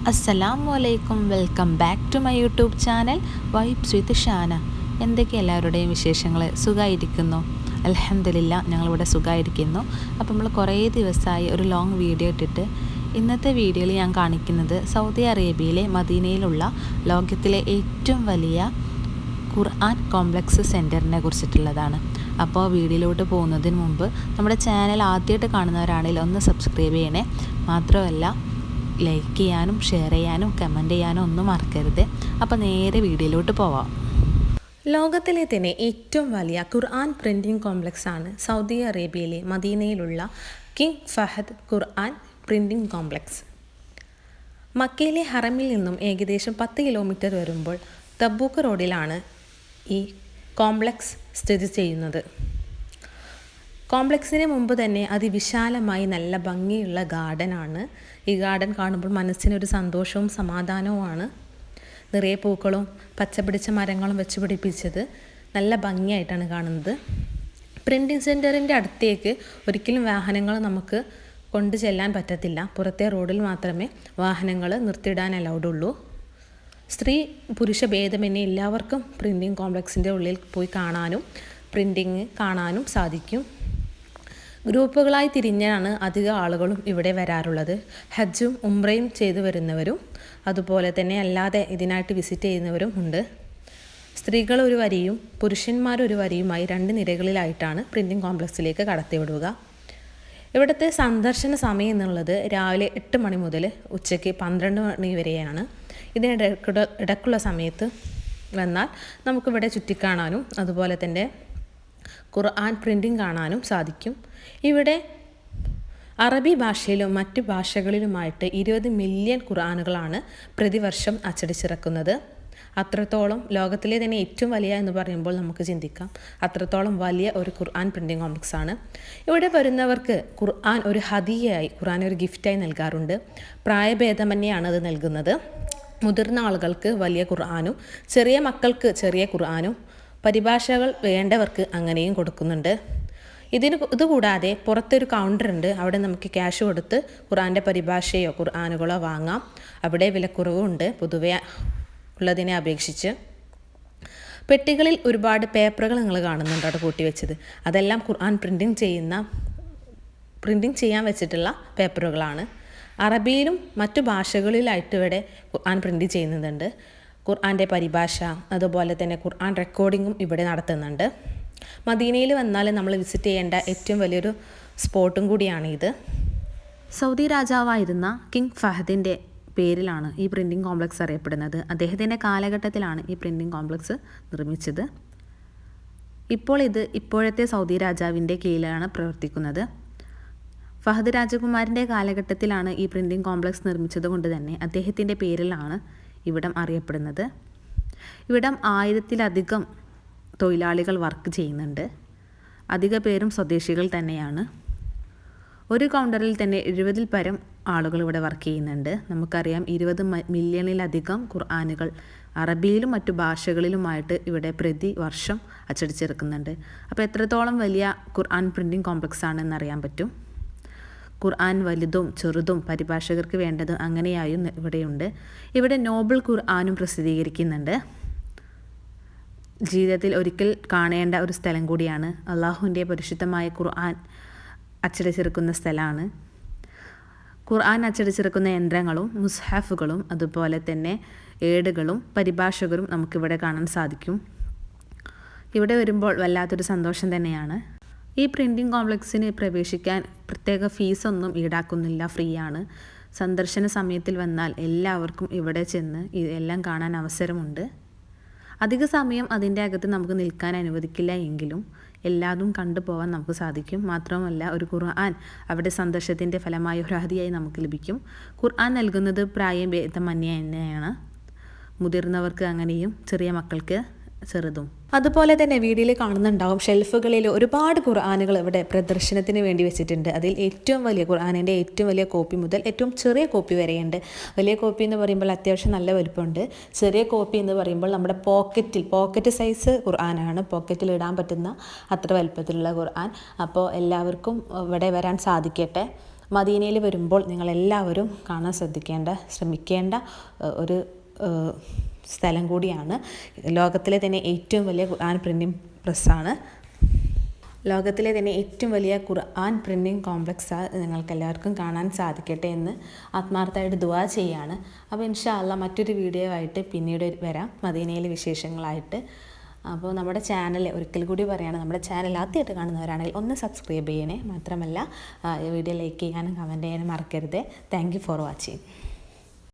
അസ്സലാമു അലൈക്കും, welcome back to my YouTube channel vibes with Shana. എന്തൊക്കെ എല്ലാവരുടെയും വിശേഷങ്ങൾ? സുഖമായിരിക്കുന്നു? അൽഹംദുലില്ലാ, ഞങ്ങളിവിടെ സുഖമായിരിക്കുന്നു. അപ്പോൾ നമ്മൾ കുറേ ദിവസമായി ഒരു ലോങ് വീഡിയോ ഇട്ടിട്ട് ഇന്നത്തെ വീഡിയോയിൽ ഞാൻ കാണിക്കുന്നത് സൗദി അറേബ്യയിലെ മദീനയിലുള്ള ലോകത്തിലെ ഏറ്റവും വലിയ ഖുർആൻ കോംപ്ലക്സ് സെൻറ്ററിനെ കുറിച്ചിട്ടുള്ളതാണ്. അപ്പോൾ വീഡിയോയിലോട്ട് പോകുന്നതിന് മുമ്പ് നമ്മുടെ ചാനൽ ആദ്യമായിട്ട് കാണുന്നവരാണെങ്കിൽ ഒന്ന് സബ്സ്ക്രൈബ് ചെയ്യണേ. മാത്രമല്ല ലൈക്ക് ചെയ്യാനും ഷെയർ ചെയ്യാനും കമൻറ്റ് ചെയ്യാനും ഒന്നും മറക്കരുത്. അപ്പോൾ നേരെ വീഡിയോയിലോട്ട് പോവാം. ലോകത്തിലെ തന്നെ ഏറ്റവും വലിയ ഖുർആൻ പ്രിൻറ്റിംഗ് കോംപ്ലക്സാണ് സൗദി അറേബ്യയിലെ മദീനയിലുള്ള കിങ് ഫഹദ് ഖുർആൻ പ്രിൻറ്റിംഗ് കോംപ്ലക്സ്. മക്കയിലെ ഹറമിൽ നിന്നും ഏകദേശം 10 കിലോമീറ്റർ വരുമ്പോൾ തബൂക്ക് റോഡിലാണ് ഈ കോംപ്ലക്സ് സ്ഥിതി ചെയ്യുന്നത്. കോംപ്ലക്സിന് മുമ്പ് തന്നെ അതിവിശാലമായി നല്ല ഭംഗിയുള്ള ഗാർഡനാണ്. ഈ ഗാർഡൻ കാണുമ്പോൾ മനസ്സിനൊരു സന്തോഷവും സമാധാനവുമാണ്. നിറയെ പൂക്കളും പച്ചപിടിച്ച മരങ്ങളും വെച്ച് പിടിപ്പിച്ചത് നല്ല ഭംഗിയായിട്ടാണ് കാണുന്നത്. പ്രിൻറ്റിംഗ് സെൻറ്ററിൻ്റെ അടുത്തേക്ക് ഒരിക്കലും വാഹനങ്ങൾ നമുക്ക് കൊണ്ടു ചെല്ലാൻ പറ്റത്തില്ല. പുറത്തെ റോഡിൽ മാത്രമേ വാഹനങ്ങൾ നിർത്തിയിടാൻ അലൗഡുള്ളൂ. സ്ത്രീ പുരുഷ ഭേദമന്യേ എല്ലാവർക്കും പ്രിൻറ്റിംഗ് കോംപ്ലക്സിൻ്റെ ഉള്ളിൽ പോയി കാണാനും പ്രിൻറ്റിങ് കാണാനും സാധിക്കും. ഗ്രൂപ്പുകളായി തിരിഞ്ഞാണ് അധിക ആളുകളും ഇവിടെ വരാറുള്ളത്. ഹജ്ജും ഉംറയും ചെയ്തു വരുന്നവരും അതുപോലെ തന്നെ അല്ലാതെ ഇതിനായിട്ട് വിസിറ്റ് ചെയ്യുന്നവരും ഉണ്ട്. സ്ത്രീകൾ ഒരു വരിയും പുരുഷന്മാരൊരു വരിയുമായി 2 നിരകളിലായിട്ടാണ് പ്രിൻറ്റിംഗ് കോംപ്ലക്സിലേക്ക് കടത്തിവിടുക. ഇവിടുത്തെ സന്ദർശന സമയം എന്നുള്ളത് രാവിലെ 8 മണി മുതൽ ഉച്ചയ്ക്ക് 12 മണി വരെയാണ്. ഇടയ്ക്കുള്ള സമയത്ത് വന്നാൽ നമുക്കിവിടെ ചുറ്റിക്കാണാനും അതുപോലെ തന്നെ ഖുർആൻ പ്രിൻറ്റിംഗ് കാണാനും സാധിക്കും. ഇവിടെ അറബി ഭാഷയിലും മറ്റു ഭാഷകളിലുമായിട്ട് 20 മില്യൺ ഖുർആനുകളാണ് പ്രതിവർഷം അച്ചടിച്ചിറക്കുന്നത്. അത്രത്തോളം ലോകത്തിലെ തന്നെ ഏറ്റവും വലിയ എന്ന് പറയുമ്പോൾ നമുക്ക് ചിന്തിക്കാം, അത്രത്തോളം വലിയ ഒരു ഖുർആൻ പ്രിൻറ്റിംഗ് കോംപ്ലക്സാണ്. ഇവിടെ വരുന്നവർക്ക് ഖുർആൻ ഒരു ഹദിയയായി, ഖുർആൻ ഒരു ഗിഫ്റ്റായി നൽകാറുണ്ട്. പ്രായഭേദമന്യാണ് അത് നൽകുന്നത്. മുതിർന്ന ആളുകൾക്ക് വലിയ ഖുർആനും ചെറിയ മക്കൾക്ക് ചെറിയ ഖുർആനും പരിഭാഷകൾ വേണ്ടവർക്ക് അങ്ങനെയും കൊടുക്കുന്നുണ്ട്. ഇതുകൂടാതെ പുറത്തൊരു കൗണ്ടറുണ്ട്. അവിടെ നമുക്ക് ക്യാഷ് കൊടുത്ത് ഖുർആൻ്റെ പരിഭാഷയോ ഖുർആനുകളോ വാങ്ങാം. അവിടെ വിലക്കുറവുണ്ട് പൊതുവെ ഉള്ളതിനെ അപേക്ഷിച്ച്. പെട്ടികളിൽ ഒരുപാട് പേപ്പറുകൾ നിങ്ങൾ കാണുന്നുണ്ട് അവിടെ കൂട്ടി വെച്ചത്. അതെല്ലാം ഖുർആൻ പ്രിൻറ്റിംഗ് ചെയ്യാൻ വെച്ചിട്ടുള്ള പേപ്പറുകളാണ്. അറബിയിലും മറ്റു ഭാഷകളിലായിട്ട് ഇവിടെ ഖുർആൻ പ്രിൻറ്റ് ചെയ്യുന്നുണ്ട്. ഖുർആൻ്റെ പരിഭാഷ അതുപോലെ തന്നെ ഖുർആൻ റെക്കോർഡിങ്ങും ഇവിടെ നടത്തുന്നുണ്ട്. മദീനയിൽ വന്നാൽ നമ്മൾ വിസിറ്റ് ചെയ്യേണ്ട ഏറ്റവും വലിയൊരു സ്പോട്ടും കൂടിയാണ് ഇത്. സൗദി രാജാവായിരുന്ന കിങ് ഫഹദിൻ്റെ പേരിലാണ് ഈ പ്രിൻറ്റിംഗ് കോംപ്ലക്സ് അറിയപ്പെടുന്നത്. അദ്ദേഹത്തിൻ്റെ കാലഘട്ടത്തിലാണ് ഈ പ്രിൻറ്റിംഗ് കോംപ്ലക്സ് നിർമ്മിച്ചത്. ഇപ്പോൾ ഇത് ഇപ്പോഴത്തെ സൗദി രാജാവിൻ്റെ കീഴിലാണ് പ്രവർത്തിക്കുന്നത്. ഫഹദ് രാജകുമാരൻ്റെ കാലഘട്ടത്തിലാണ് ഈ പ്രിൻറ്റിംഗ് കോംപ്ലക്സ് നിർമ്മിച്ചത് കൊണ്ട് തന്നെ അദ്ദേഹത്തിൻ്റെ പേരിലാണ് ഇവിടം അറിയപ്പെടുന്നത്. ഇവിടം 1000-ലധികം തൊഴിലാളികൾ വർക്ക് ചെയ്യുന്നുണ്ട്. അധിക പേരും സ്വദേശികൾ തന്നെയാണ്. ഒരു കൗണ്ടറിൽ തന്നെ 70-ൽ പരം ആളുകൾ ഇവിടെ വർക്ക് ചെയ്യുന്നുണ്ട്. നമുക്കറിയാം 20 മില്യണിലധികം ഖുർആനുകൾ അറബിയിലും മറ്റു ഭാഷകളിലുമായിട്ട് ഇവിടെ പ്രതിവർഷം അച്ചടിച്ചിറക്കുന്നുണ്ട്. അപ്പോൾ എത്രത്തോളം വലിയ ഖുർആൻ പ്രിൻറ്റിംഗ് കോംപ്ലക്സ് ആണെന്നറിയാൻ പറ്റും. ഖുർആൻ വലുതും ചെറുതും പരിഭാഷകർക്ക് വേണ്ടത് അങ്ങനെയായും ഇവിടെയുണ്ട്. ഇവിടെ നോബിൾ ഖുർആനും പ്രസിദ്ധീകരിക്കുന്നുണ്ട്. ജീവിതത്തിൽ ഒരിക്കൽ കാണേണ്ട ഒരു സ്ഥലം കൂടിയാണ്. അള്ളാഹുവിൻ്റെ പരിശുദ്ധമായ ഖുർആൻ അച്ചടിച്ചിറക്കുന്ന സ്ഥലമാണ്. ഖുർആൻ അച്ചടിച്ചിറക്കുന്ന യന്ത്രങ്ങളും മുസ്ഹഫുകളും അതുപോലെ തന്നെ ഏടുകളും പരിഭാഷകരും നമുക്കിവിടെ കാണാൻ സാധിക്കും. ഇവിടെ വരുമ്പോൾ വല്ലാത്തൊരു സന്തോഷം തന്നെയാണ്. ഈ പ്രിൻറ്റിംഗ് കോംപ്ലക്സിന് പ്രവേശിക്കാൻ പ്രത്യേക ഫീസൊന്നും ഈടാക്കുന്നില്ല, ഫ്രീ ആണ്. സന്ദർശന സമയത്തിൽ വന്നാൽ എല്ലാവർക്കും ഇവിടെ ചെന്ന് ഇതെല്ലാം കാണാൻ അവസരമുണ്ട്. അധിക സമയം അതിൻ്റെ അകത്ത് നമുക്ക് നിൽക്കാൻ അനുവദിക്കില്ല എങ്കിലും എല്ലാതും കണ്ടുപോകാൻ നമുക്ക് സാധിക്കും. മാത്രമല്ല ഒരു ഖുർആൻ അവിടെ സന്ദർശനത്തിൻ്റെ ഫലമായി ഒരു ഹദിയായി നമുക്ക് ലഭിക്കും. ഖുർആൻ നൽകുന്നത് പ്രായഭേദമന്യേ തന്നെയാണ്. മുതിർന്നവർക്ക് അങ്ങനെയും ചെറിയ മക്കൾക്ക് ചെറുതും. അതുപോലെ തന്നെ വീഡിയോയിൽ കാണുന്നുണ്ടാവും ഷെൽഫുകളിൽ ഒരുപാട് ഖുർആനുകൾ ഇവിടെ പ്രദർശനത്തിന് വേണ്ടി വെച്ചിട്ടുണ്ട്. അതിൽ ഏറ്റവും വലിയ ഖുർആനിൻ്റെ ഏറ്റവും വലിയ കോപ്പി മുതൽ ഏറ്റവും ചെറിയ കോപ്പി വരെയുണ്ട്. വലിയ കോപ്പി എന്ന് പറയുമ്പോൾ അത്യാവശ്യം നല്ല വലുപ്പമുണ്ട്. ചെറിയ കോപ്പി എന്ന് പറയുമ്പോൾ നമ്മുടെ പോക്കറ്റ് സൈസ് ഖുർആനാണ്. പോക്കറ്റിൽ ഇടാൻ പറ്റുന്ന അത്ര വലുപ്പത്തിലുള്ള ഖുർആൻ. അപ്പോൾ എല്ലാവർക്കും ഇവിടെ വരാൻ സാധിക്കട്ടെ. മദീനയിൽ വരുമ്പോൾ നിങ്ങളെല്ലാവരും കാണാൻ ശ്രമിക്കേണ്ട ഒരു സ്ഥലം കൂടിയാണ്. ലോകത്തിലെ തന്നെ ഏറ്റവും വലിയ ഖുർആൻ പ്രിൻറ്റിംഗ് പ്രസ്സാണ്. ലോകത്തിലെ തന്നെ ഏറ്റവും വലിയ ഖുർആൻ പ്രിൻറ്റിംഗ് കോംപ്ലക്സ് നിങ്ങൾക്ക് എല്ലാവർക്കും കാണാൻ സാധിക്കട്ടെ എന്ന് ആത്മാർത്ഥമായിട്ട് ദുആ ചെയ്യാണ്. അപ്പോൾ ഇൻഷാ അല്ലാഹ് മറ്റൊരു വീഡിയോ ആയിട്ട് പിന്നീട് വരാം, മദീനയിലെ വിശേഷങ്ങളായിട്ട്. അപ്പോൾ നമ്മുടെ ചാനൽ ഒരിക്കൽ കൂടി പറയുകയാണ്, നമ്മുടെ ചാനൽ ആദ്യമായിട്ട് കാണുന്നവരാണെങ്കിൽ ഒന്ന് സബ്സ്ക്രൈബ് ചെയ്യണേ. മാത്രമല്ല വീഡിയോ ലൈക്ക് ചെയ്യാനും കമൻറ്റ് ചെയ്യാനും മറക്കരുത്. Thank you for watching.